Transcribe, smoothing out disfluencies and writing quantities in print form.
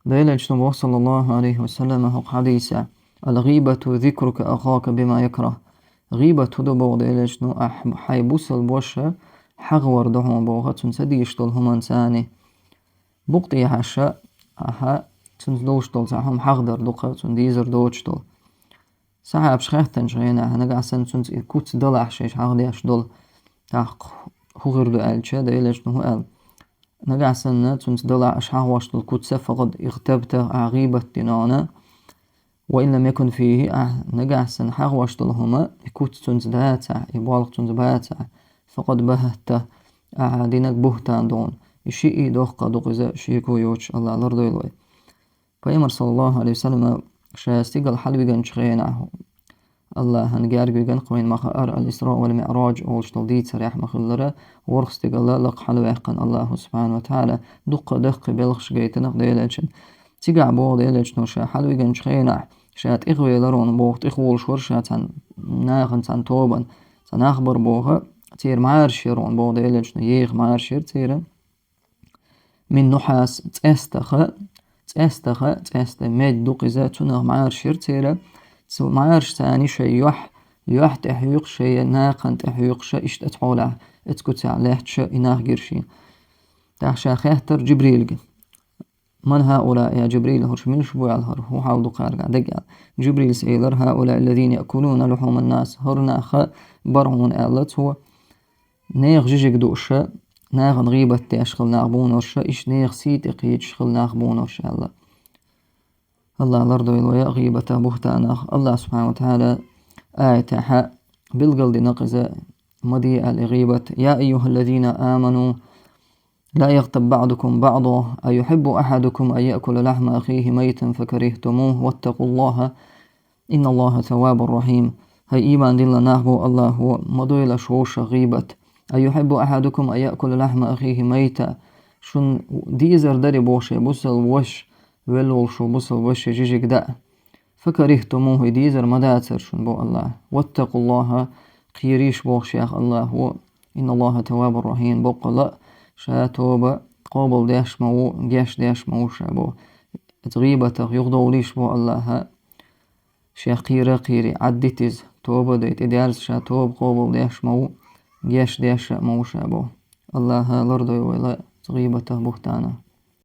دايلا اجتنبه صلى الله عليه وسلم هو حديثة الغيبة ذكرك أخاك بما يكره. غيبة دبو دايلا اجتنو حيبوس البوشة حغور دهما بوغا تنسديش دلهم انساني بقطي حشا أها تنسدوش دل ساهم حغدر دقا تنديزر دوش دل سحاب شخيختن شغينا هنقع سن تنس كوت دل أحشيش حغديش دل تاق هغير دو ألشا دايلا اجتنو أل نقع سنة تنس دل أشحاه واشتل كوت فقد اغتبت عغيبة دينانا وإن لم يكن فيه نقع سن حغ واشتلهما كوت تنس داتا يبالغ تنس باتا فقد بهت دينك بهتان دون شيء دوخ دوغزا شيكو يوش الله لرضو يلوي فيمر صلى الله عليه وسلم شاستيقل حلوغن شغينا الله هنجارجن قوين مخار الإسراء والمعراج أولشتل ديت سريح مخلرة ورخستيقل لق حلوغن الله سبحانه وتعالى دق بلغش جيتنق ديلاتشن تيقع بو ديلاتشنو شا حلوغن شغينا شات إغوي لرون بوغ تيخول شور شات ناغن تان توبن تان أخبر بوغ تير معارشيرون بو ديلاتشنو ييغ معارشير تير من نحاس تأست ميد دوقزا تنغ معارشير تير معارش تاني شي يح تحيق شي ناقن تحيق شي اشتت حوله اتكت عليه شي إناغ جرشي تحشا خيهتر جبريل من هؤلاء يا جبريل هرش من شبوع الهر هو حاول قارقا دقال جبريل سيلر هؤلاء الذين يأكلون لحوم الناس هرنا خ برعون آلت هو نيغ جيجك دوشة ناغن غيبة تاشخل ناغبون ورشة إش نيغ سيت يشخل ناغبون ورشة الله لرضو يلويا غيبة بهتانخ الله سبحانه وتعالى آية حق بالقلد نقزة مضيئة لغيبة يا أيها الذين آمنوا لا يغتب بعضكم بعضا أيحب أحدكم أن يأكل لحم أخيه ميتا فكرهتموه واتقوا الله إن الله ثواب رحيم. هاي إيمان دل ناهبو الله هو مضيئة شوش غيبة أيحب أحدكم أن يأكل لحم أخيه ميتا شن ديزر داري بوشي بوصل وش ولول شو بوصل وش جيجيك دا فكرهتموه ديزر مداتر شن بو الله واتقوا الله قيريش بوشيخ الله هو إن الله تواب رحيم بقى شا توبة قابل داش مو جاش داش مو شابو تغيبة يغضوليش بو الله شا قيري عدتز توبة ديت دارس شا توب قابل داش مو جاش داش مو شابو الله لرضو ولا تغيبة بهتانه.